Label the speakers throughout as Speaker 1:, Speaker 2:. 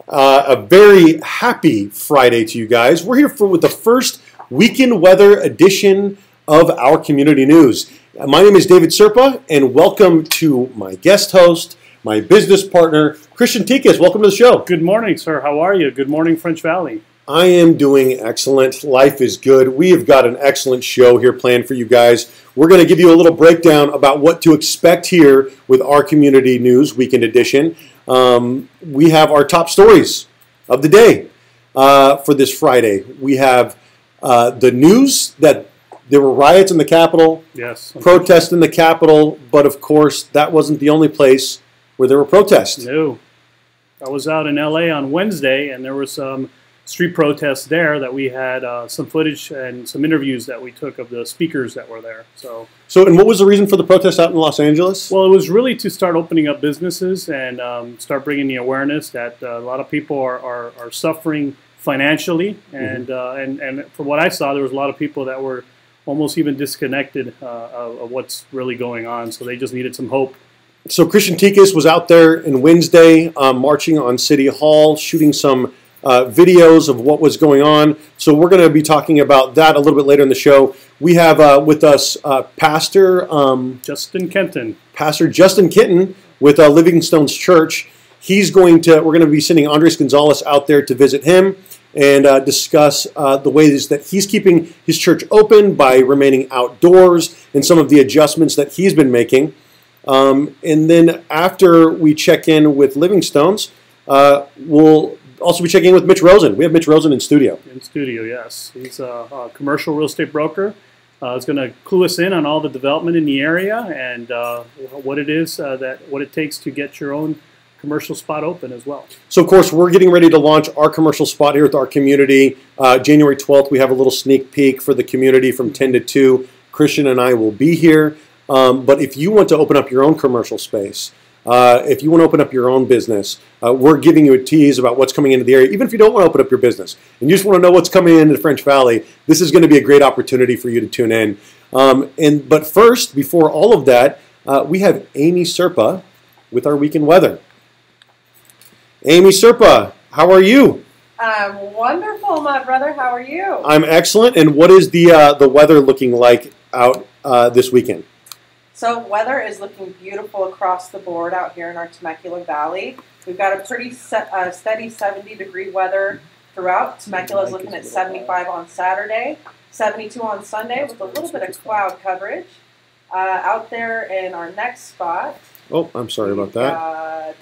Speaker 1: A very happy Friday to you guys. We're here with the first weekend weather edition of our community news. My name is David Serpa, and welcome to my guest host, my business partner, Kristian Ticas. Welcome to the show.
Speaker 2: Good morning, sir. How are you? Good morning, French Valley.
Speaker 1: I am doing excellent. Life is good. We have got an excellent show here planned for you guys. We're going to give you a little breakdown about what to expect here with our community news weekend edition. We have our top stories of the day for this Friday. We have the news that there were riots in the Capitol,
Speaker 2: yes,
Speaker 1: protests in the Capitol, but of course that wasn't the only place where there were protests.
Speaker 2: No. I was out in LA on Wednesday, and there were some street protests there that we had some footage and some interviews that we took of the speakers that were there. So,
Speaker 1: and what was the reason for the protest out in Los Angeles?
Speaker 2: Well, it was really to start opening up businesses and start bringing the awareness that a lot of people are suffering financially, and from what I saw, there was a lot of people that were almost even disconnected of what's really going on. So they just needed some hope.
Speaker 1: So Kristian Ticas was out there on Wednesday marching on City Hall, shooting some videos of what was going on. So we're going to be talking about that a little bit later in the show. We have with us Pastor
Speaker 2: Justin Kenton.
Speaker 1: Pastor Justin Kenton with Livingstone's Church. We're going to be sending Andres Gonzalez out there to visit him and discuss the ways that he's keeping his church open by remaining outdoors and some of the adjustments that he's been making. And then after we check in with Livingstone's, we'll also be checking in with Mitch Rosen. We have Mitch Rosen in studio.
Speaker 2: In studio, yes. He's a commercial real estate broker. He's going to clue us in on all the development in the area and what it is, what it takes to get your own commercial spot open as well.
Speaker 1: So, of course, we're getting ready to launch our commercial spot here with our community. January 12th, we have a little sneak peek for the community from 10 to 2. Kristian and I will be here. But if you want to open up your own commercial space, if you want to open up your own business, we're giving you a tease about what's coming into the area. Even if you don't want to open up your business and you just want to know what's coming into the French Valley, this is going to be a great opportunity for you to tune in. But first, before all of that, we have Amy Serpa with our weekend weather. Amy Serpa, how are you?
Speaker 3: I'm wonderful, my brother. How are you?
Speaker 1: I'm excellent. And what is the weather looking like out this weekend?
Speaker 3: So weather is looking beautiful across the board out here in our Temecula Valley. We've got a pretty steady 70-degree weather throughout. Temecula is looking at 75 on Saturday, 72 on Sunday with a little bit of cloud coverage. Out there in our next spot.
Speaker 1: Oh, I'm sorry about that.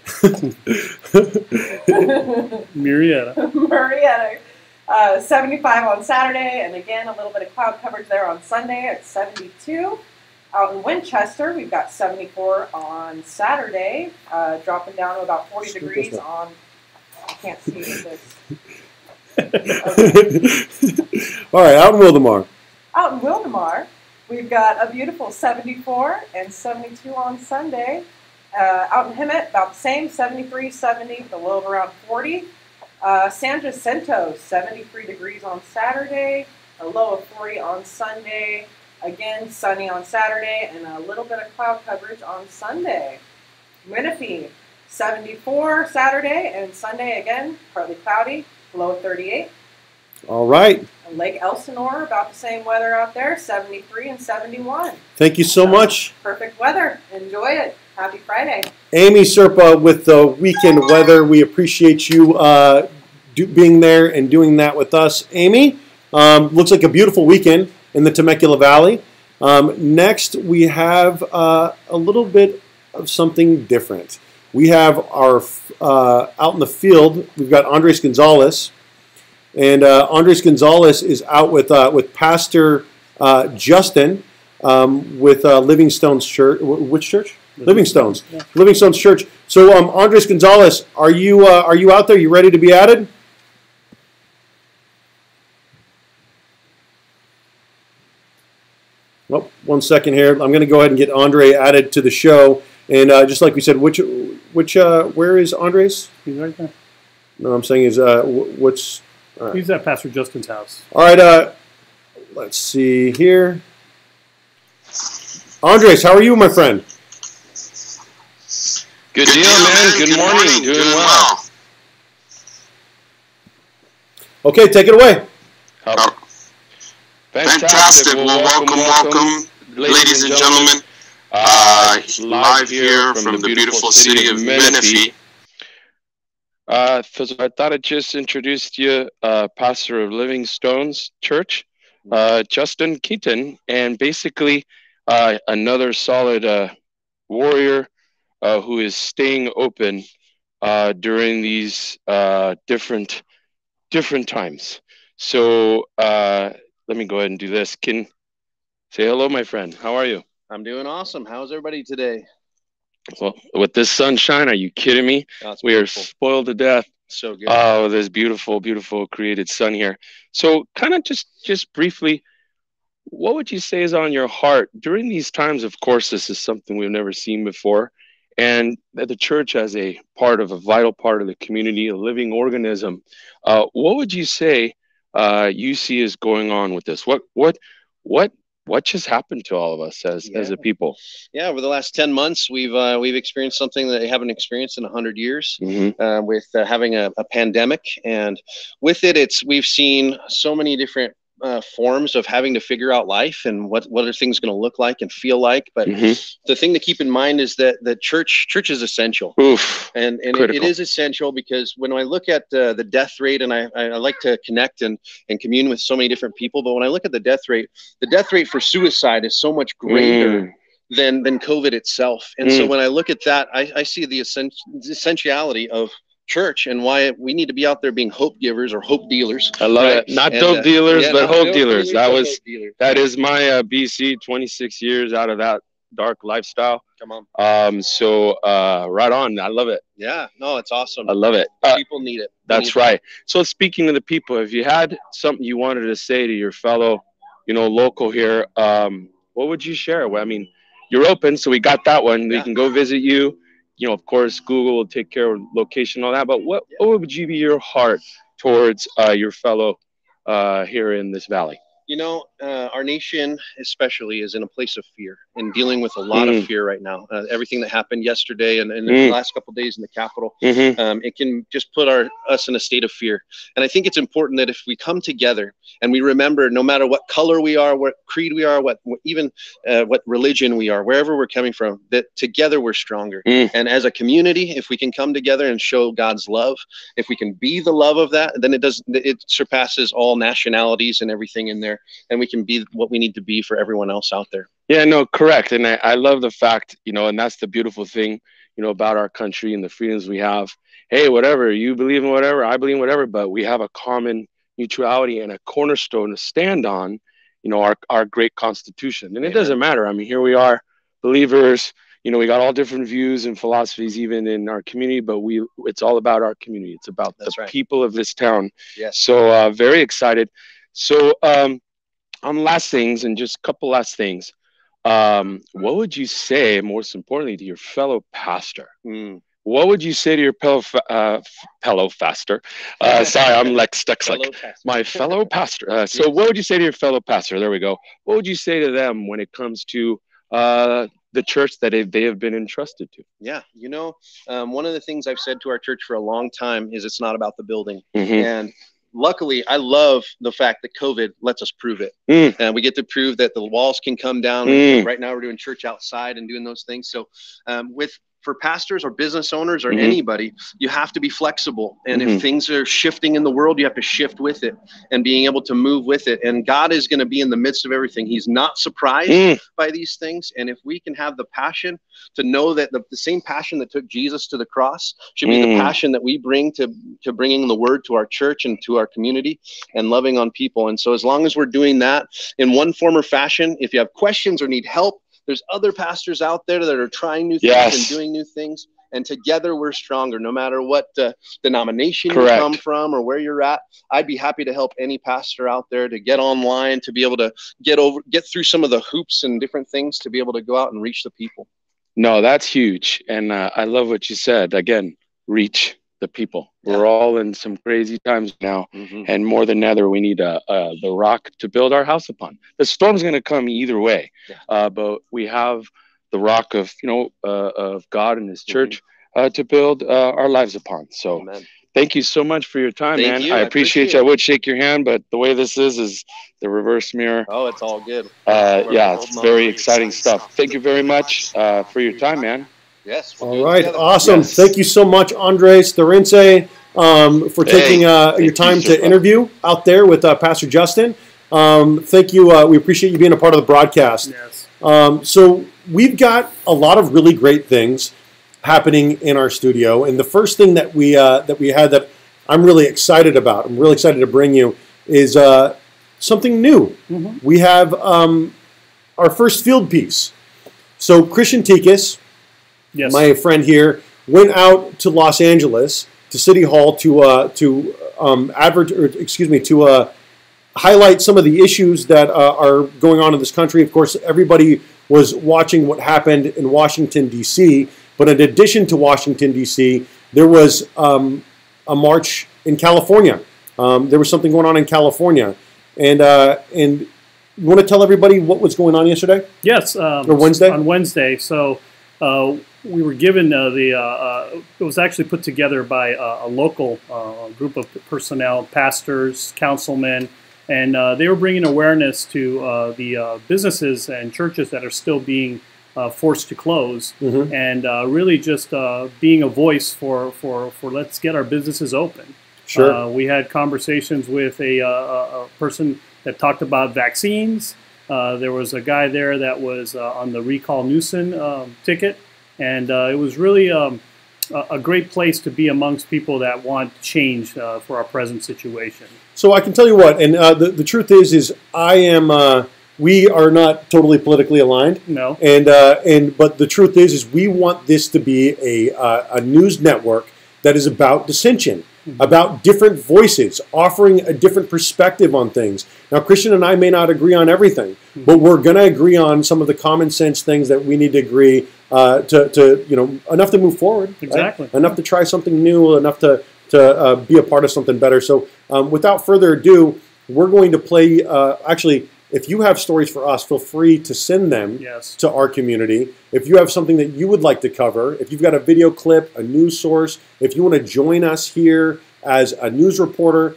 Speaker 2: Murrieta.
Speaker 3: 75 on Saturday, and again, a little bit of cloud coverage there on Sunday at 72. Out in Winchester, we've got 74 on Saturday, dropping down to about 40 degrees on, I can't see this. Okay.
Speaker 1: All right, out in Wildomar.
Speaker 3: Out in Wildomar, we've got a beautiful 74 and 72 on Sunday. Out in Hemet, about the same, 73, 70, with a low of around 40. San Jacinto, 73 degrees on Saturday, a low of 40 on Sunday. Again, sunny on Saturday and a little bit of cloud coverage on Sunday. Menifee, 74 Saturday and Sunday again, partly cloudy, low of 38.
Speaker 1: All right.
Speaker 3: And Lake Elsinore, about the same weather out there, 73 and 71.
Speaker 1: Thank you so much.
Speaker 3: Perfect weather. Enjoy it. Happy Friday.
Speaker 1: Amy Serpa with the weekend weather. We appreciate you being there and doing that with us. Amy, looks like a beautiful weekend in the Temecula Valley. Next, we have a little bit of something different. We have our, out in the field, we've got Andres Gonzalez. And Andres Gonzalez is out with Pastor Justin with Livingstone's Church. Which church? Livingstone's. Yeah. Livingstone's Church. So, Andres Gonzalez, are you out there? You ready to be added? Well, 1 second here. I'm going to go ahead and get Andre added to the show. And just like we said, where is Andres?
Speaker 2: He's right there.
Speaker 1: No, I'm saying is what's.
Speaker 2: Right. He's at Pastor Justin's house.
Speaker 1: All right. Let's see here. Andres, how are you, my friend?
Speaker 4: Good deal, man. Good morning. Doing well.
Speaker 1: Okay, take it away.
Speaker 4: Oh. Fantastic. Well, welcome, ladies and gentlemen. Live here from the beautiful city of Menifee.
Speaker 5: So I thought I'd just introduce you, pastor of Living Stones Church, Justin Kenton, and basically another solid warrior who is staying open during these different times. So let me go ahead and do this. Can say hello, my friend. How are you?
Speaker 4: I'm doing awesome. How's everybody today?
Speaker 5: Well, with this sunshine, are you kidding me? We are spoiled to death.
Speaker 4: So good.
Speaker 5: Oh, this beautiful, beautiful created sun here. So kind of just briefly, what would you say is on your heart during these times? Of course, this is something we've never seen before. And that the church as a vital part of the community, a living organism. What would you say you see is going on with this? What just happened to all of us as a people?
Speaker 4: Yeah, over the last 10 months, we've experienced something that they haven't experienced in 100 years, with having a pandemic, and with it, we've seen so many different forms of having to figure out life and what are things going to look like and feel like. But the thing to keep in mind is that the church is essential. And it is essential, because when I look at the death rate, and I like to connect and commune with so many different people, but when I look at the death rate for suicide is so much greater than COVID itself. And so when I look at that, I see the essentiality of church and why we need to be out there being hope givers or hope dealers.
Speaker 5: I love it. Not dope dealers, but hope dealers. That is my BC, 26 years out of that dark lifestyle.
Speaker 4: Come on.
Speaker 5: So right on. I love it.
Speaker 4: Yeah, no, it's awesome.
Speaker 5: I love it.
Speaker 4: People need it.
Speaker 5: That's right. So speaking of the people, if you had something you wanted to say to your fellow, local here, what would you share? Well, I mean, you're open, so we got that one. We can go visit you. Of course, Google will take care of location and all that. But what would you be your heart towards your fellow here in this valley?
Speaker 4: Our nation especially is in a place of fear and dealing with a lot of fear right now. Everything that happened yesterday and in the last couple of days in the Capitol, it can just put us in a state of fear. And I think it's important that if we come together and we remember, no matter what color we are, what creed we are, what religion we are, wherever we're coming from, that together we're stronger. And as a community, if we can come together and show God's love, if we can be the love of that, then it surpasses all nationalities and everything in there. And we can be what we need to be for everyone else out there.
Speaker 5: Yeah, no, correct. And I love the fact, and that's the beautiful thing, about our country and the freedoms we have. Hey, whatever, you believe in whatever, I believe in whatever, but we have a common neutrality and a cornerstone to stand on, our great Constitution. And it doesn't matter. I mean, here we are, believers, we got all different views and philosophies even in our community, but it's all about our community. It's about the people of this town.
Speaker 4: Yes.
Speaker 5: So very excited. So, on last things, and just a couple last things, what would you say, most importantly, to your fellow pastor? What would you say to your fellow pastor? Sorry, I'm like stuck. My fellow pastor. So what would you say to your fellow pastor? There we go. What would you say to them when it comes to the church that they have been entrusted to?
Speaker 4: Yeah, one of the things I've said to our church for a long time is it's not about the building. And luckily, I love the fact that COVID lets us prove it. And we get to prove that the walls can come down. Right now, we're doing church outside and doing those things. So for pastors or business owners or anybody, you have to be flexible. And if things are shifting in the world, you have to shift with it and being able to move with it. And God is going to be in the midst of everything. He's not surprised by these things. And if we can have the passion to know that the same passion that took Jesus to the cross should be the passion that we bring to bringing the word to our church and to our community and loving on people. And so as long as we're doing that in one form or fashion, if you have questions or need help, there's other pastors out there that are trying new things and doing new things. And together we're stronger, no matter what denomination you come from or where you're at. I'd be happy to help any pastor out there to get online, to be able to get through some of the hoops and different things to be able to go out and reach the people.
Speaker 5: No, that's huge. And I love what you said. Again, reach the people. We're all in some crazy times now. And more than ever, we need the rock to build our house upon. The storm's going to come either way. But we have the rock of, of God and his church to build our lives upon. So Thank you so much for your time,
Speaker 4: Thank
Speaker 5: man.
Speaker 4: you.
Speaker 5: I
Speaker 4: I
Speaker 5: appreciate you. I would shake your hand, but the way this is the reverse mirror.
Speaker 4: Oh, it's all good.
Speaker 5: Yeah, it's very exciting stuff. Thank you very much for your time, man.
Speaker 4: Yes.
Speaker 1: All right. Awesome.
Speaker 5: Yes.
Speaker 1: Thank you so much, Andres de Orense, for taking your time to interview out there with Pastor Justin. Thank you. We appreciate you being a part of the broadcast.
Speaker 2: Yes.
Speaker 1: So we've got a lot of really great things happening in our studio, and the first thing that we had that I'm really excited about, I'm really excited to bring you, is something new.
Speaker 2: Mm-hmm.
Speaker 1: We have our first field piece. So Kristian Ticas,
Speaker 2: Yes.
Speaker 1: my friend here, went out to Los Angeles to City Hall to highlight some of the issues that are going on in this country. Of course, everybody was watching what happened in Washington, D.C., but in addition to Washington, D.C., there was a march in California. There was something going on in California. And you want to tell everybody what was going on yesterday?
Speaker 2: Yes.
Speaker 1: Or Wednesday?
Speaker 2: On Wednesday. So we were given it was actually put together by a local group of personnel, pastors, councilmen, and they were bringing awareness to the businesses and churches that are still being forced to close,
Speaker 1: Mm-hmm.
Speaker 2: and really just being a voice for let's get our businesses open.
Speaker 1: Sure.
Speaker 2: We had conversations with a person that talked about vaccines. There was a guy there that was on the recall Newsom ticket, and it was really a great place to be amongst people that want change for our present situation.
Speaker 1: So I can tell you what, and the truth is I am. We are not totally politically aligned.
Speaker 2: No.
Speaker 1: But the truth is we want this to be a news network that is about dissension,
Speaker 2: Mm-hmm.
Speaker 1: about different voices, offering a different perspective on things. Now, Kristian and I may not agree on everything,
Speaker 2: Mm-hmm.
Speaker 1: but we're going to agree on some of the common sense things that we need to agree to enough to move forward.
Speaker 2: Exactly.
Speaker 1: Right? Enough to try something new, enough to be a part of something better. So without further ado, we're going to play, actually, if you have stories for us, feel free to send them
Speaker 2: Yes.
Speaker 1: to our community. If you have something that you would like to cover, if you've got a video clip, a news source, if you want to join us here as a news reporter,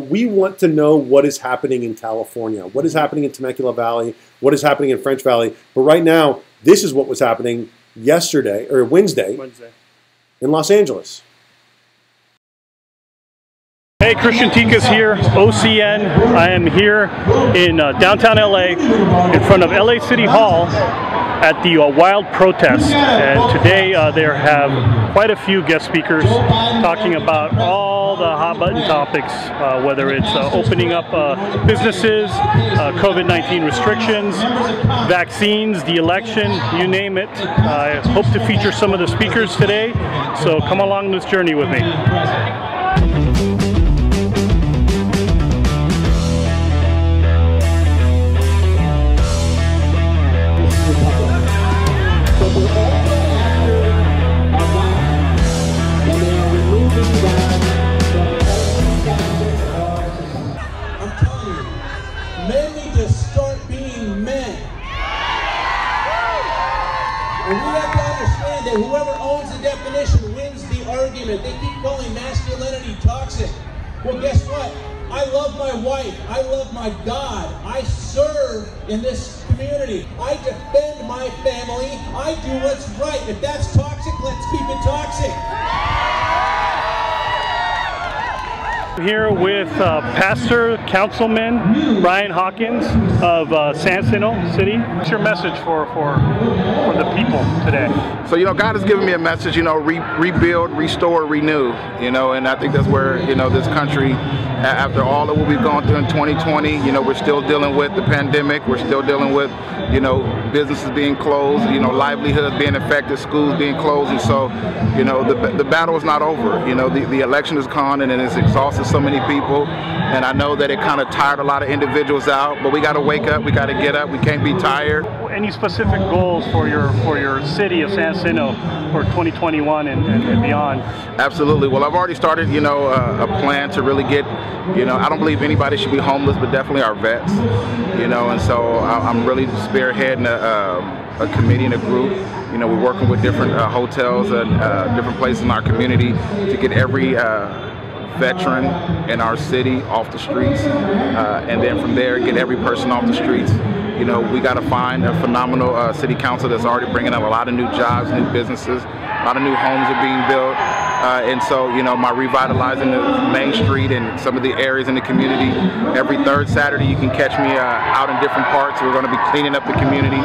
Speaker 1: we want to know what is happening in California, what is happening in Temecula Valley, what is happening in French Valley. But right now, this is what was happening Wednesday in Los Angeles.
Speaker 2: Hey, Kristian Ticas here, OCN. I am here in downtown LA in front of LA City Hall at the Wild Protest. And today there have quite a few guest speakers talking about all the hot button topics, whether it's opening up businesses, COVID-19 restrictions, vaccines, the election, you name it. I hope to feature some of the speakers today, so come along this journey with me.
Speaker 6: Whoever owns the definition wins the argument. They keep calling masculinity toxic. Well, guess what? I love my wife. I love my God. I serve in this community. I defend my family. I do what's right. If that's toxic, let's keep it toxic.
Speaker 2: Here with Pastor Councilman Brian Hawkins of San Jacinto City. What's your message for the people today?
Speaker 7: So, God has given me a message, rebuild, restore, renew, and I think that's where, this country, after all that we've gone through in 2020, we're still dealing with the pandemic. We're still dealing with, businesses being closed, livelihoods being affected, schools being closed. And so, the battle is not over. The election is gone and it's exhausted so many people. And I know that it kind of tired a lot of individuals out, but we got to wake up. We got to get up. We can't be tired.
Speaker 2: Any specific goals for your city of San Jacinto for 2021 and beyond?
Speaker 7: Absolutely. Well, I've already started, a plan to really get, I don't believe anybody should be homeless, but definitely our vets, and so I'm really spearheading a committee and a group. We're working with different hotels and different places in our community to get every veteran in our city off the streets, and then from there get every person off the streets. You know, we got to find a phenomenal city council that's already bringing up a lot of new jobs, new businesses, a lot of new homes are being built. And so, you know, my revitalizing the Main Street and some of the areas in the community. Every third Saturday, you can catch me out in different parks. We're going to be cleaning up the community,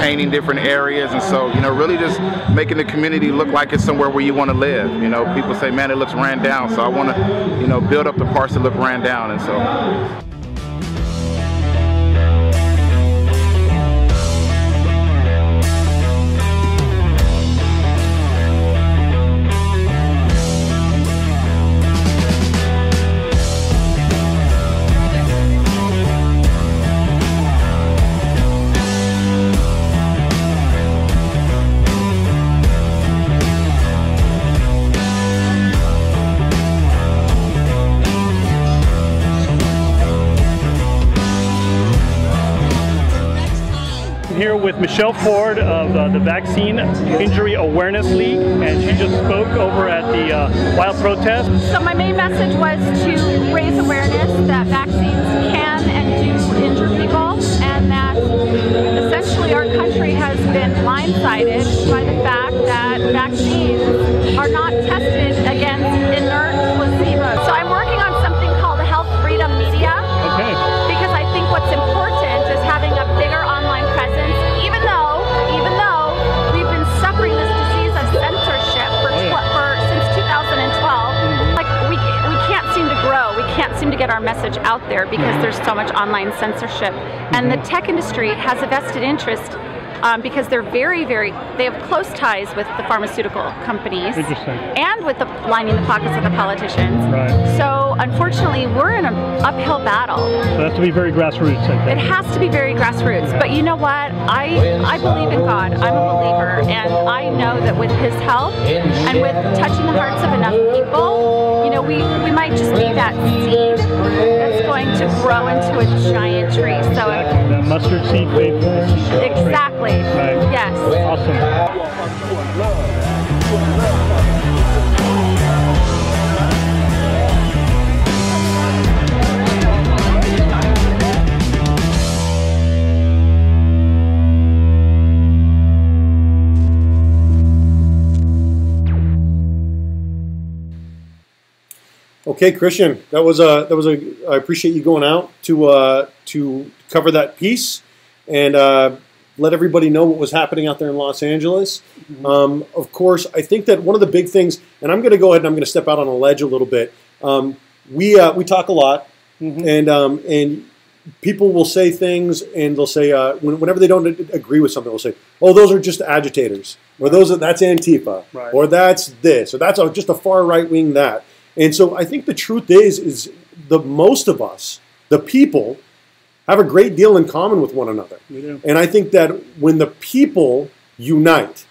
Speaker 7: painting different areas. And so, you know, really just making the community look like it's somewhere where you want to live. You know, people say, man, it looks ran down. So I want to, you know, build up the parts that look ran down. And so.
Speaker 2: Here with Michelle Ford of the Vaccine Injury Awareness League, and she just spoke over at the Wild Protest.
Speaker 8: So my main message was to raise awareness that vaccines can and do injure people, and that essentially our country has been blindsided by the fact that vaccines are not tested against inert placebo. So I'm working on something called Health Freedom Media, because I think what's important is having a bigger online presence, even though we've been suffering this disease of censorship since 2012. Like we can't seem to grow. We can't seem to get our message out there because there's so much online censorship. And the tech industry has a vested interest because they're they have close ties with the pharmaceutical companies and with lining the pockets of the politicians.
Speaker 2: Right.
Speaker 8: So unfortunately, we're in an uphill battle.
Speaker 2: So it has to be very grassroots, I think.
Speaker 8: It has to be very grassroots. But you know what? I believe in God. I'm a believer, and I know that with His help and with touching the hearts of enough people, you know, we might just be that seed that's going to grow into a giant tree. So
Speaker 2: the mustard seed, faith.
Speaker 8: Exactly.
Speaker 2: Right.
Speaker 8: Yes.
Speaker 2: Awesome.
Speaker 1: Okay, Kristian, that was a. I appreciate you going out to cover that piece and let everybody know what was happening out there in Los Angeles. Of course, I think that one of the big things, and I'm going to go ahead and I'm going to step out on a ledge a little bit. We talk a lot, and people will say things, and they'll say whenever they don't agree with something, they'll say, "Oh, those are just agitators," or that's Antifa, or that's this, or that's just a far right wing that. And so I think the truth is the most of us, the people, have a great deal in common with one another.
Speaker 2: We do.
Speaker 1: And I think that when the people unite,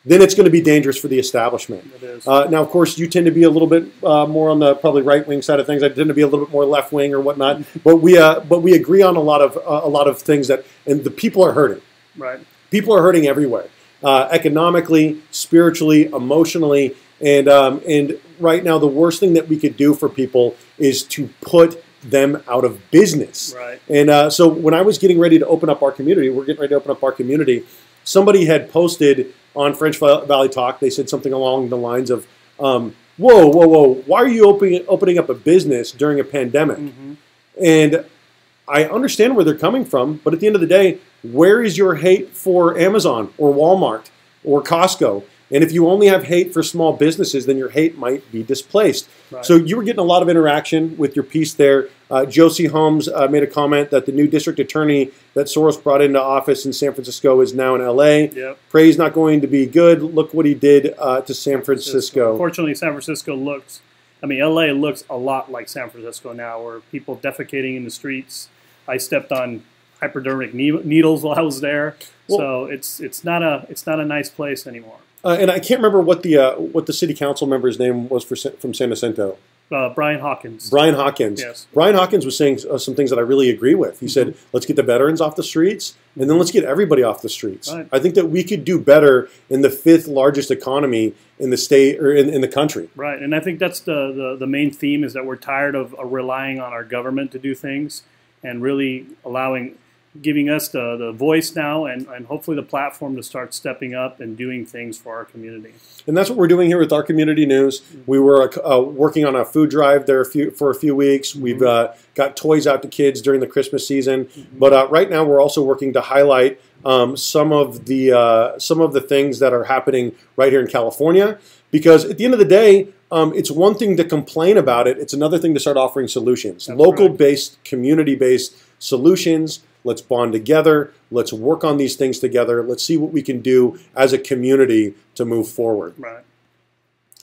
Speaker 1: then it's going to be dangerous for the establishment.
Speaker 2: It is.
Speaker 1: Now, of course, you tend to be a little bit more on the probably right-wing side of things. I tend to be a little bit more left-wing or whatnot. But we agree on a lot of things that, and the people are hurting.
Speaker 2: Right.
Speaker 1: People are hurting everywhere, economically, spiritually, emotionally. And right now, the worst thing that we could do for people is to put them out of business.
Speaker 2: Right.
Speaker 1: And so when I was getting ready to open up our community, somebody had posted on French Valley Talk, they said something along the lines of, whoa, why are you opening up a business during a pandemic? And I understand where they're coming from, but at the end of the day, where is your hate for Amazon or Walmart or Costco? And if you only have hate for small businesses, then your hate might be displaced. Right. So you were getting a lot of interaction with your piece there. Josie Holmes made a comment that the new district attorney that Soros brought into office in San Francisco is now in L.A.
Speaker 2: Yep.
Speaker 1: Pray's not going to be good. Look what he did to San Francisco.
Speaker 2: Unfortunately, San Francisco L.A. looks a lot like San Francisco now, where people defecating in the streets. I stepped on hypodermic needles while I was there. Well, so it's not a nice place anymore.
Speaker 1: And I can't remember what the city council member's name was from San Jacinto.
Speaker 2: Brian Hawkins.
Speaker 1: Brian Hawkins.
Speaker 2: Yes.
Speaker 1: Brian Hawkins was saying some things that I really agree with. He said, let's get the veterans off the streets, and then let's get everybody off the streets.
Speaker 2: Right.
Speaker 1: I think that we could do better in the 5th largest economy in the state or in the country.
Speaker 2: Right, and I think that's the main theme, is that we're tired of relying on our government to do things, and really giving us the voice now, and hopefully the platform to start stepping up and doing things for our community.
Speaker 1: And that's what we're doing here with our community news. We were working on a food drive there for a few weeks. We've got toys out to kids during the Christmas season. But right now we're also working to highlight some of the things that are happening right here in California. Because at the end of the day, it's one thing to complain about it. It's another thing to start offering solutions. Local-based, community-based solutions. Let's bond together. Let's work on these things together. Let's see what we can do as a community to move forward.
Speaker 2: Right.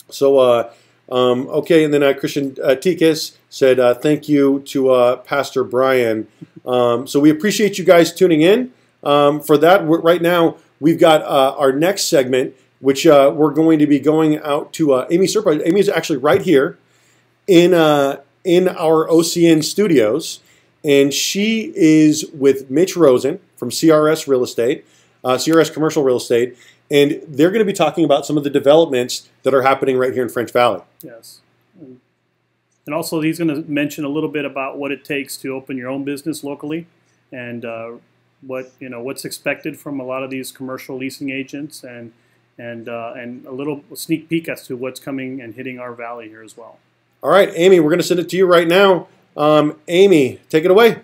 Speaker 1: So, okay, and then Kristian Ticas said thank you to Pastor Brian. So we appreciate you guys tuning in. For that, right now, we've got our next segment, which we're going to be going out to Amy Serpa. Amy is actually right here in our OCN studios. And she is with Mitch Rosen from CRS Real Estate, CRS Commercial Real Estate, and they're going to be talking about some of the developments that are happening right here in French Valley.
Speaker 2: Yes. And also he's going to mention a little bit about what it takes to open your own business locally, and what's expected from a lot of these commercial leasing agents, and a little sneak peek as to what's coming and hitting our valley here as well.
Speaker 1: All right, Amy, we're going to send it to you right now. Amy, take it away.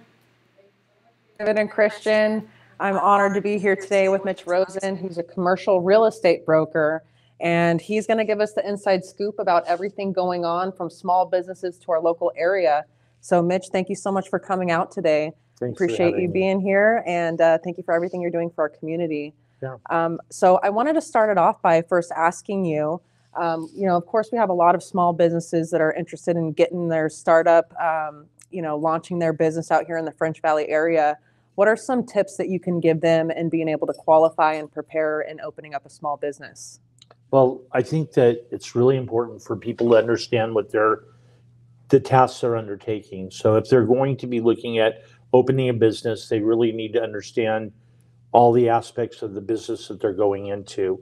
Speaker 3: David and Kristian, I'm honored to be here today with Mitch Rosen, who's a commercial real estate broker, and he's going to give us the inside scoop about everything going on from small businesses to our local area. So, Mitch, thank you so much for coming out today.
Speaker 9: Thanks.
Speaker 3: Appreciate you being here, and thank you for everything you're doing for our community.
Speaker 9: Yeah.
Speaker 3: So I wanted to start it off by first asking you, of course, we have a lot of small businesses that are interested in getting their startup, launching their business out here in the French Valley area. What are some tips that you can give them in being able to qualify and prepare in opening up a small business?
Speaker 9: Well, I think that it's really important for people to understand what the tasks they're undertaking. So if they're going to be looking at opening a business, they really need to understand all the aspects of the business that they're going into.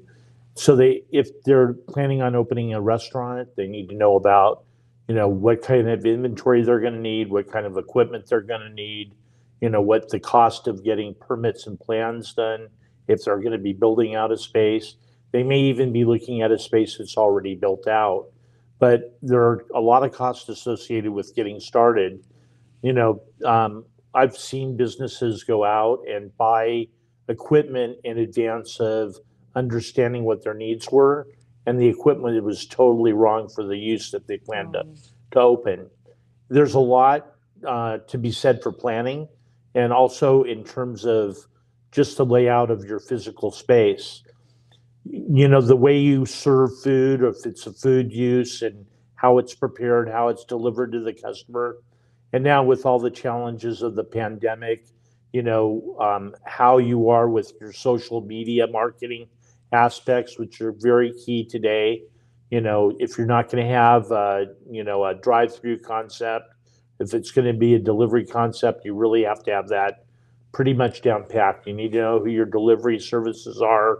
Speaker 9: So if they're planning on opening a restaurant, they need to know about, what kind of inventory they're going to need, what kind of equipment they're going to need, what the cost of getting permits and plans done, if they're going to be building out a space. They may even be looking at a space that's already built out. But there are a lot of costs associated with getting started. I've seen businesses go out and buy equipment in advance of understanding what their needs were, and the equipment was totally wrong for the use that they planned to open. There's a lot to be said for planning, and also in terms of just the layout of your physical space. The way you serve food, or if it's a food use, and how it's prepared, how it's delivered to the customer. And now with all the challenges of the pandemic, how you are with your social media marketing aspects, which are very key today. If you're not going to have a drive-through concept, if it's going to be a delivery concept, you really have to have that pretty much down packed. You need to know who your delivery services are.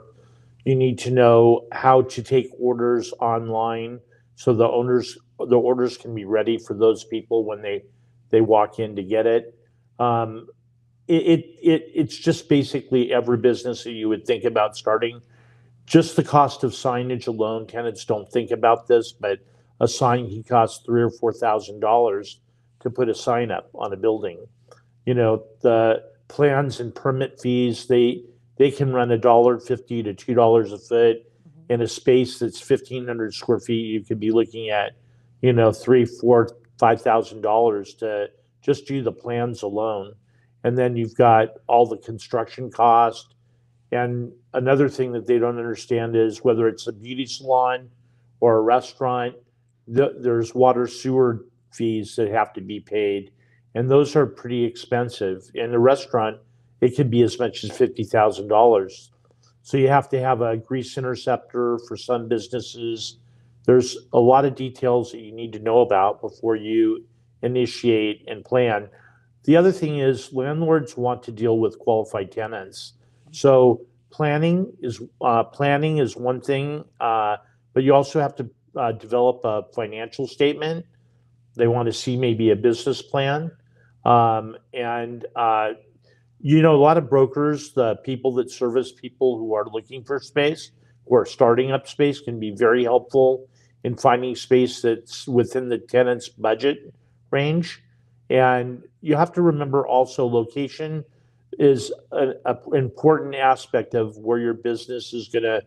Speaker 9: You need to know how to take orders online, so the orders can be ready for those people when they walk in to get it. It's just basically every business that you would think about starting. Just the cost of signage alone, tenants don't think about this, but a sign can cost $3,000 or $4,000 to put a sign up on a building. The plans and permit fees, they can run $1.50 to $2 a foot. In a space that's 1,500 square feet, you could be looking at, $3,000, $4,000, $5,000 to just do the plans alone. And then you've got all the construction cost. And another thing that they don't understand is whether it's a beauty salon or a restaurant, there's water sewer fees that have to be paid. And those are pretty expensive. In a restaurant, it could be as much as $50,000. So you have to have a grease interceptor for some businesses. there's a lot of details that you need to know about before you initiate and plan. The other thing is landlords want to deal with qualified tenants. So planning is one thing, but you also have to develop a financial statement. They want to see maybe a business plan. You know, a lot of brokers, the people that service people who are looking for space, who are starting up space, can be very helpful in finding space that's within the tenant's budget range. And you have to remember also location is an important aspect of where your business is going to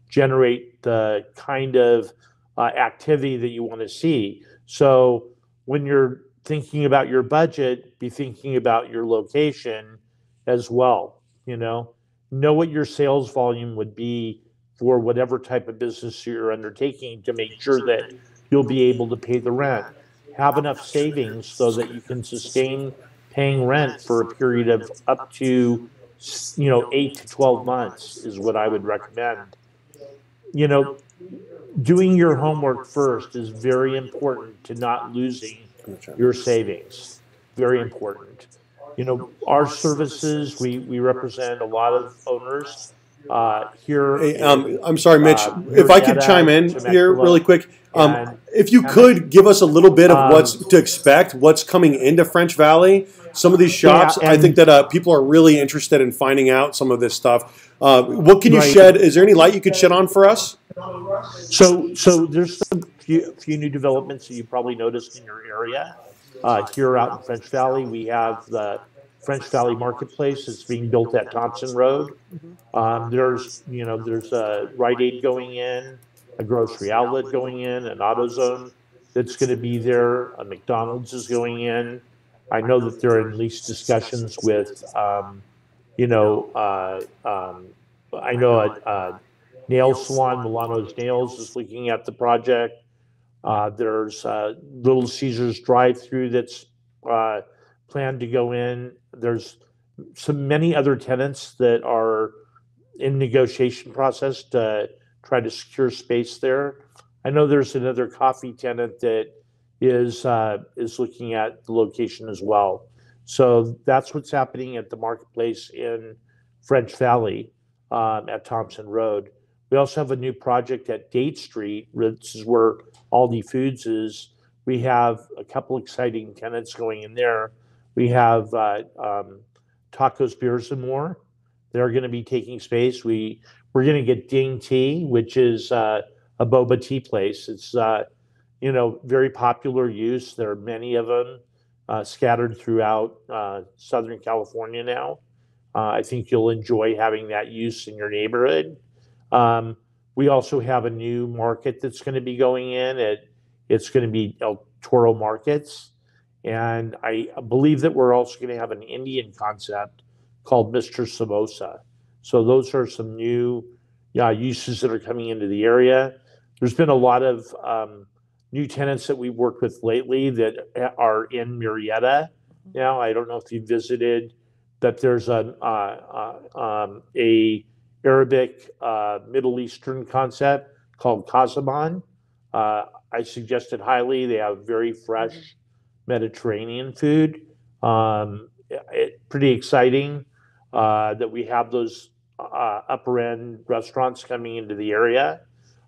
Speaker 9: generate the kind of activity that you want to see. So when you're thinking about your budget, be thinking about your location as well. You know what your sales volume would be for whatever type of business you're undertaking to make sure that you'll be able to pay the rent. Have enough savings so that you can sustain paying rent for a period of up to 8 to 12 months is what I would recommend. Doing your homework first is very important to not losing your savings. Very important. Our services, we represent a lot of owners here.
Speaker 1: Hey, I'm sorry, Mitch, if I could chime in here really quick. If you could give us a little bit of what's to expect, what's coming into French Valley, some of these shops, I think that people are really interested in finding out some of this stuff. What can you shed? Is there any light you could shed on for us?
Speaker 9: So there's some few new developments that you probably noticed in your area. Here out in French Valley, we have the French Valley Marketplace that's being built at Thompson Road. There's a Rite Aid going in, a grocery outlet going in, an AutoZone that's going to be there, a McDonald's is going in. I know that they're in lease discussions with, I know a nail salon, Milano's Nails, is looking at the project. There's Little Caesars drive-through that's planned to go in. There's many other tenants that are in negotiation process to try to secure space there. I know there's another coffee tenant that is looking at the location as well. So that's what's happening at the marketplace in French Valley at Thompson Road. We also have a new project at Date Street. This is where Aldi Foods is. We have a couple exciting tenants going in there. We have Tacos, Beers, and More. They're going to be taking space. We're going to get Ding Tea, which is a boba tea place. It's very popular use. There are many of them scattered throughout Southern California now. I think you'll enjoy having that use in your neighborhood. We also have a new market that's going to be going in. It's going to be El Toro Markets. And I believe that we're also going to have an Indian concept called Mr. Samosa. So those are some new uses that are coming into the area. There's been a lot of new tenants that we've worked with lately that are in Murrieta. Now, I don't know if you visited, but there's a Arabic Middle Eastern concept called Casaban. I suggest it highly. They have very fresh Mediterranean food. Pretty exciting that we have those upper end restaurants coming into the area.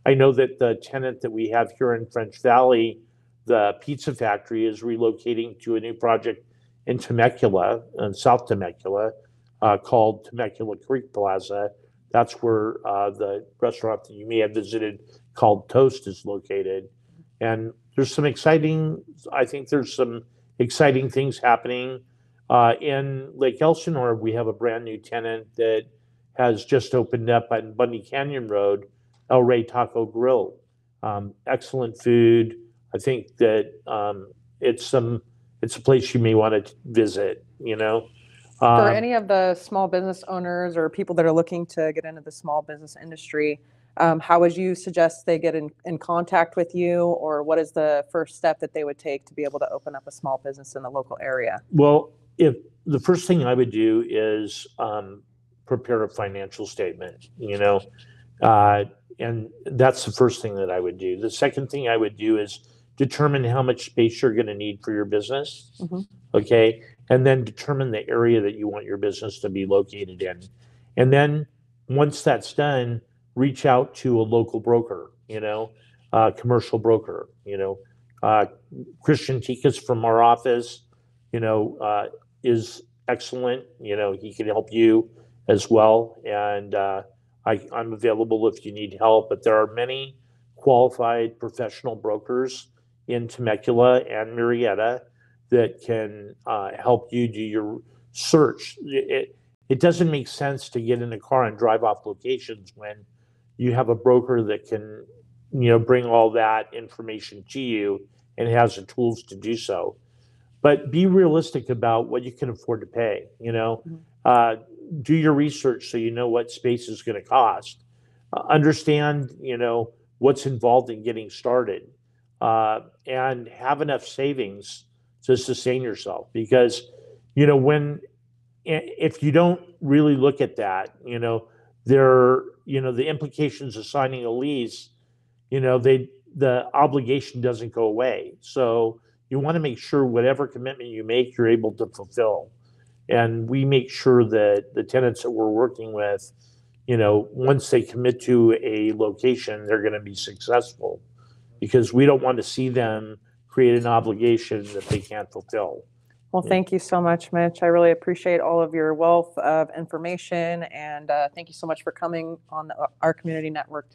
Speaker 9: I know that the tenant that we have here in French Valley, the Pizza Factory, is relocating to a new project in Temecula, in South Temecula, called Temecula Creek Plaza. That's where the restaurant that you may have visited called Toast is located. And there's some exciting things happening. In Lake Elsinore, we have a brand new tenant that has just opened up on Bundy Canyon Road, El Rey Taco Grill. Excellent food. I think that it's a place you may want to visit,
Speaker 10: For any of the small business owners or people that are looking to get into the small business industry, how would you suggest they get in contact with you, or what is the first step that they would take to be able to open up a small business in the local area?
Speaker 9: Well, if the first thing I would do is prepare a financial statement, And that's the first thing that I would do. The second thing I would do is determine how much space you're going to need for your business. Okay. And then determine the area that you want your business to be located in. And then once that's done, reach out to a local broker, commercial broker, Kristian Ticas from our office, is excellent. He can help you as well. And I'm available if you need help, but there are many qualified professional brokers in Temecula and Murrieta that can help you do your search. It doesn't make sense to get in a car and drive off locations when you have a broker that can, bring all that information to you and has the tools to do so. But be realistic about what you can afford to pay. Do your research so you know what space is going to cost. Understand, what's involved in getting started, and have enough savings to sustain yourself. Because, if you don't really look at that, the implications of signing a lease, the obligation doesn't go away. So you want to make sure whatever commitment you make, you're able to fulfill. And we make sure that the tenants that we're working with, once they commit to a location, they're going to be successful, because we don't want to see them create an obligation that they can't fulfill.
Speaker 10: Well, thank you so much, Mitch. I really appreciate all of your wealth of information, and thank you so much for coming on our Community Network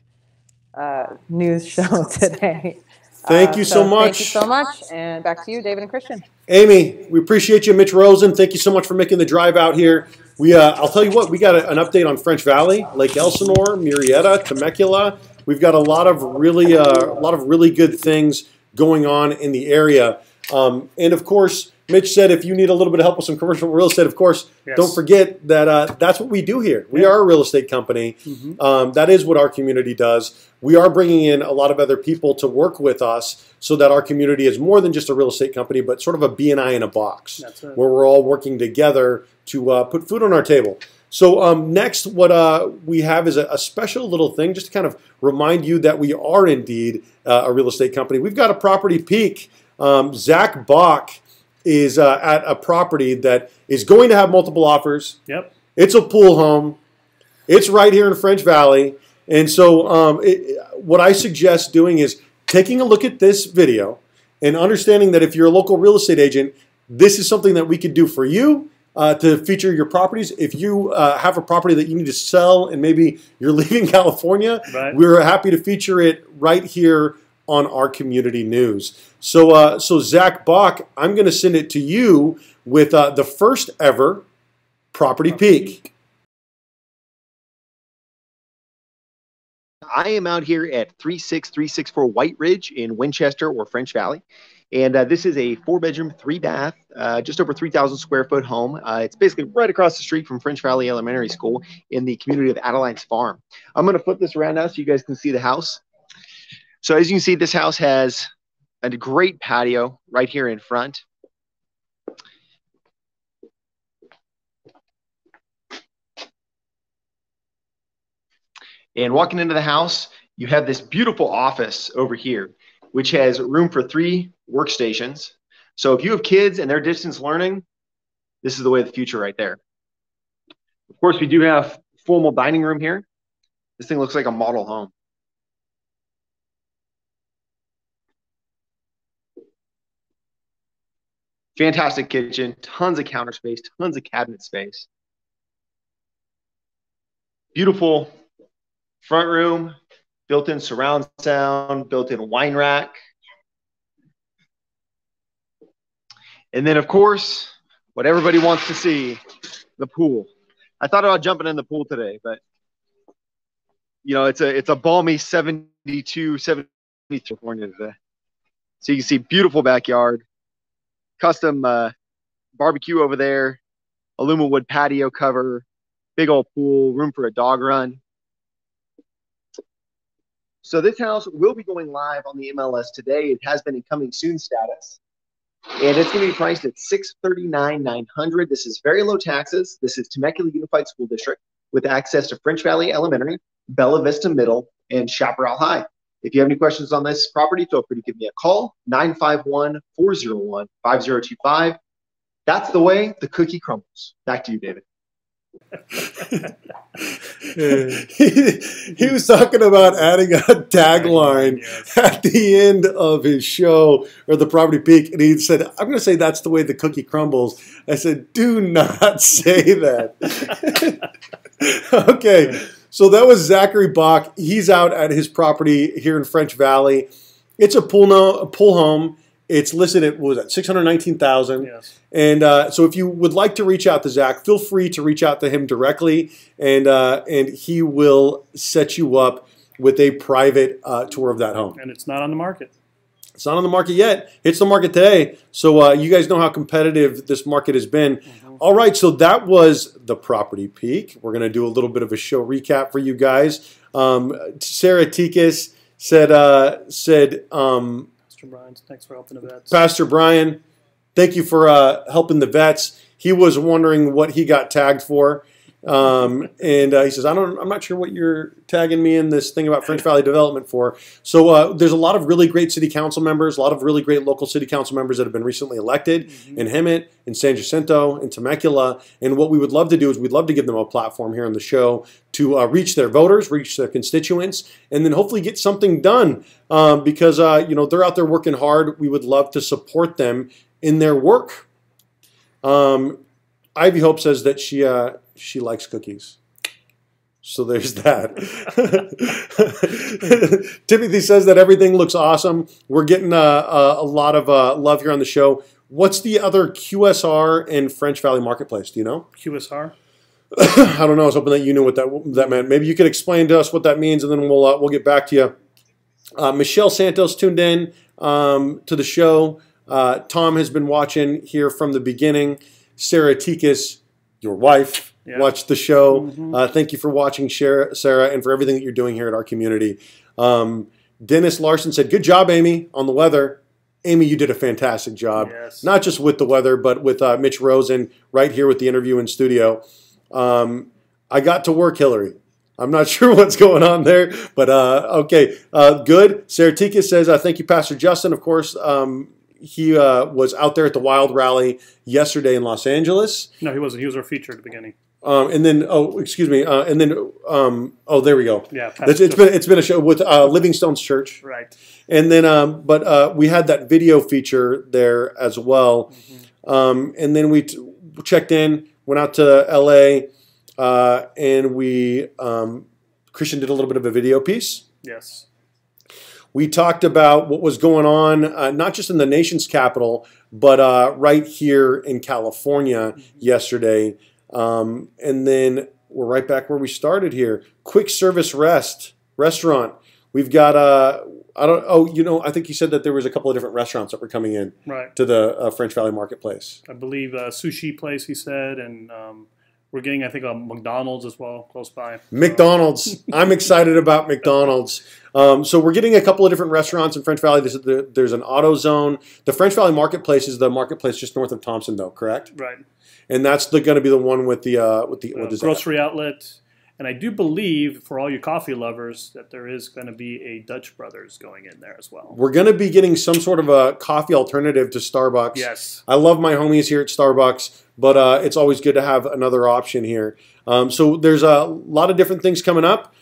Speaker 10: news show today.
Speaker 1: Thank you so much.
Speaker 10: Thank you so much. And back to you, David and Kristian.
Speaker 1: Amy, we appreciate you. Mitch Rosen, thank you so much for making the drive out here. I'll tell you what, we got an update on French Valley, Lake Elsinore, Murrieta, Temecula. We've got a lot of really good things going on in the area. And of course, Mitch said if you need a little bit of help with some commercial real estate, of course, yes. Don't forget that that's what we do here. We are a real estate company. That is what our community does. We are bringing in a lot of other people to work with us so that our community is more than just a real estate company, but sort of a B&I in a box, where we're all working together to put food on our table. So next, what we have is a special little thing just to kind of remind you that we are indeed a real estate company. We've got a property peek. Zach Bach is at a property that is going to have multiple offers.
Speaker 2: Yep.
Speaker 1: It's a pool home. It's right here in French Valley. And so what I suggest doing is taking a look at this video and understanding that if you're a local real estate agent, this is something that we could do for you to feature your properties. If you have a property that you need to sell and maybe you're leaving California, we're happy to feature it right here on our community news. So Zach Bach, I'm going to send it to you with the first ever property peek.
Speaker 11: I am out here at 36364 White Ridge in Winchester or French Valley. And this is a 4-bedroom, 3-bath, just over 3,000 square foot home. It's basically right across the street from French Valley Elementary School in the community of Adeline's Farm. I'm going to flip this around now so you guys can see the house. So as you can see, this house has a great patio right here in front. And walking into the house, you have this beautiful office over here, which has room for 3 workstations. So if you have kids and they're distance learning, this is the way of the future right there. Of course, we do have formal dining room here. This thing looks like a model home. Fantastic kitchen, tons of counter space, tons of cabinet space. Beautiful front room, built-in surround sound, built-in wine rack. And then, of course, what everybody wants to see, the pool. I thought about jumping in the pool today, but, you know, it's a balmy 72, 73 California today. So you can see beautiful backyard, custom barbecue over there, aluminum wood patio cover, big old pool, room for a dog run. So this house will be going live on the MLS today. It has been in coming soon status. And it's going to be priced at $639,900. This is very low taxes. This is Temecula Unified School District with access to French Valley Elementary, Bella Vista Middle, and Chaparral High. If you have any questions on this property, feel free to give me a call, 951-401-5025. That's the way the cookie crumbles. Back to you, David.
Speaker 1: He was talking about adding a tagline at the end of his show or the Property Peak, and he said, I'm going to say that's the way the cookie crumbles. I said, do not say that. Okay, so that was Zachary Bach. He's out at his property here in French Valley. It's a pool home. It's listed at, what was that, $619,000.
Speaker 2: Yes.
Speaker 1: And so if you would like to reach out to Zach, feel free to reach out to him directly, and he will set you up with a private tour of that home.
Speaker 2: And it's not on the market.
Speaker 1: It's not on the market yet. It's the market today. So you guys know how competitive this market has been. Mm-hmm. All right, so that was the Property Peak. We're going to do a little bit of a show recap for you guys. Sarah Ticas said
Speaker 2: Brian, thanks for helping the vets.
Speaker 1: Pastor Brian, thank you for helping the vets. He was wondering what he got tagged for. And he says, I'm not sure what you're tagging me in this thing about French Valley Development for. So there's a lot of really great city council members, a lot of really great local city council members that have been recently elected in Hemet, in San Jacinto, in Temecula. And what we would love to do is we'd love to give them a platform here on the show to reach their voters, reach their constituents, and then hopefully get something done because they're out there working hard. We would love to support them in their work. Ivy Hope says that she likes cookies. So there's that. Timothy says that everything looks awesome. We're getting a lot of love here on the show. What's the other QSR in French Valley Marketplace? Do you know?
Speaker 2: QSR?
Speaker 1: I don't know. I was hoping that you knew what that meant. Maybe you could explain to us what that means, and then we'll get back to you. Michelle Santos tuned in to the show. Tom has been watching here from the beginning. Sarah Ticas, your wife, watched the show. Mm-hmm. Thank you for watching, Sarah, and for everything that you're doing here at our community. Dennis Larson said, good job, Amy, on the weather. Amy, you did a fantastic job. Yes. Not just with the weather, but with Mitch Rosen right here with the interview in studio. I got to work, Hillary. I'm not sure what's going on there, but okay. Good. Sarah Tika says, thank you, Pastor Justin. Of course, he was out there at the Wild Rally yesterday in Los Angeles.
Speaker 2: No, he wasn't. He was our feature at the beginning.
Speaker 1: And then, excuse me. And then, there we go.
Speaker 2: Yeah,
Speaker 1: it's been a show with Livingstone's Church.
Speaker 2: Right.
Speaker 1: And then, but we had that video feature there as well. Mm-hmm. And then we checked in, went out to LA, and we Kristian did a little bit of a video piece.
Speaker 2: Yes.
Speaker 1: We talked about what was going on, not just in the nation's capital, but right here in California yesterday. And then we're right back where we started here. Quick service restaurant. We've got I think you said that there was a couple of different restaurants that were coming in to the French Valley Marketplace.
Speaker 2: I believe sushi place, he said, and we're getting, I think, a McDonald's as well, close by.
Speaker 1: McDonald's. I'm excited about McDonald's. So we're getting a couple of different restaurants in French Valley. There's an AutoZone. The French Valley Marketplace is the marketplace just north of Thompson, though, correct?
Speaker 2: Right.
Speaker 1: And that's going to be the one with the
Speaker 2: grocery outlet. And I do believe, for all you coffee lovers, that there is going to be a Dutch Brothers going in there as well.
Speaker 1: We're going to be getting some sort of a coffee alternative to Starbucks.
Speaker 2: Yes.
Speaker 1: I love my homies here at Starbucks, but it's always good to have another option here. So there's a lot of different things coming up.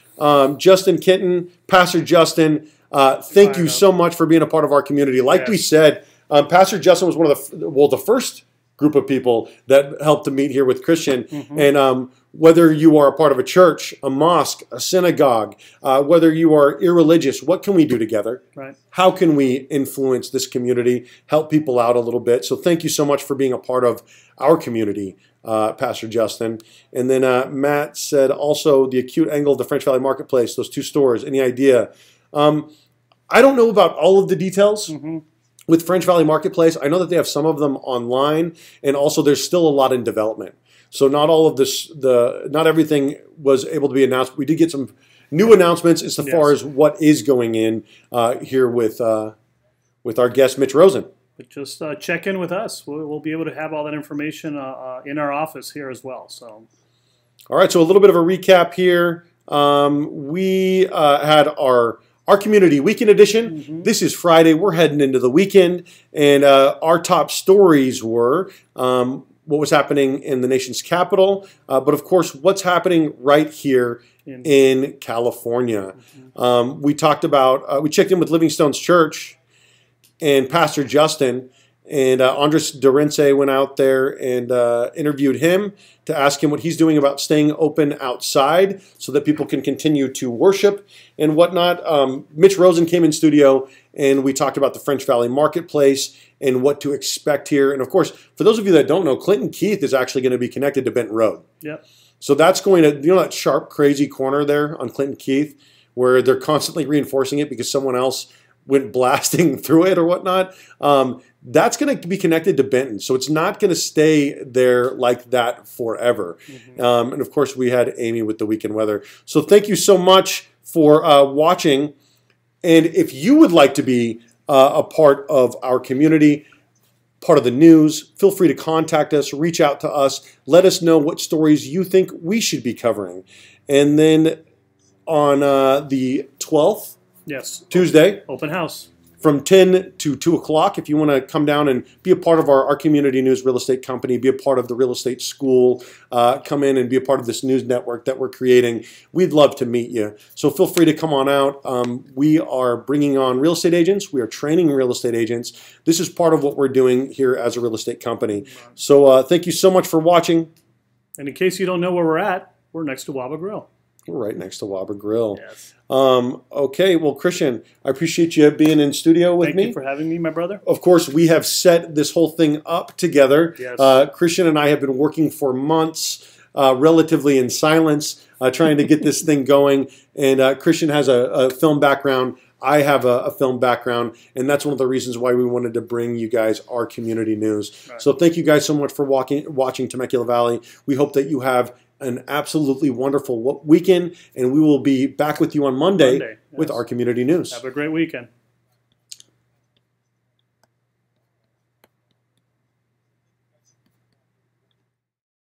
Speaker 1: Justin Kenton, Pastor Justin, thank you so much for being a part of our community. Like we said, Pastor Justin was one of the first group of people that helped to meet here with Kristian. Mm-hmm. And whether you are a part of a church, a mosque, a synagogue, whether you are irreligious, what can we do together?
Speaker 2: Right.
Speaker 1: How can we influence this community, help people out a little bit? So thank you so much for being a part of our community, Pastor Justin. And then Matt said also the acute angle of the French Valley Marketplace, those two stores, any idea? I don't know about all of the details. Mm-hmm. With French Valley Marketplace, I know that they have some of them online, and also there's still a lot in development. So not all of this, not everything was able to be announced. We did get some new announcements as far as what is going in here with our guest Mitch Rosen.
Speaker 2: But just check in with us. We'll be able to have all that information in our office here as well. So,
Speaker 1: all right. So a little bit of a recap here. we had our community weekend edition. This is Friday. We're heading into the weekend, and our top stories were what was happening in the nation's capital, but of course, what's happening right here in California. We talked about, we checked in with Livingstone's Church and Pastor Justin, and Gonzalez de Orense went out there and interviewed him to ask him what he's doing about staying open outside so that people can continue to worship and whatnot. Mitch Rosen came in studio, and we talked about the French Valley Marketplace and what to expect here. And of course, for those of you that don't know, Clinton Keith is actually going to be connected to Benton Road.
Speaker 2: Yep.
Speaker 1: So that's going to, you know, that sharp, crazy corner there on Clinton Keith where they're constantly reinforcing it because someone else went blasting through it or whatnot. That's going to be connected to Benton. So it's not going to stay there like that forever. And of course, we had Amy with the weekend weather. So thank you so much for watching. And if you would like to be a part of our community, part of the news, feel free to contact us, reach out to us, let us know what stories you think we should be covering. And then on the 12th,
Speaker 2: yes,
Speaker 1: Tuesday,
Speaker 2: open house
Speaker 1: from 10 to 2 o'clock. If you want to come down and be a part of our community news real estate company, be a part of the real estate school, come in and be a part of this news network that we're creating, we'd love to meet you. So feel free to come on out. We are bringing on real estate agents. We are training real estate agents. This is part of what we're doing here as a real estate company. So thank you so much for watching.
Speaker 2: And in case you don't know where we're at, we're next to Waba Grill.
Speaker 1: We're right next to Waba Grill.
Speaker 2: Yes.
Speaker 1: Okay, well, Kristian, I appreciate you being in studio with me.
Speaker 2: Thank you for having me, my brother.
Speaker 1: Of course, we have set this whole thing up together.
Speaker 2: Yes.
Speaker 1: Kristian and I have been working for months, relatively in silence, trying to get this thing going. And Kristian has a film background. I have a film background, and that's one of the reasons why we wanted to bring you guys our community news. Right. So thank you guys so much for watching Temecula Valley. We hope that you have an absolutely wonderful weekend, and we will be back with you on Monday. Yes. With our community news.
Speaker 2: Have a great weekend.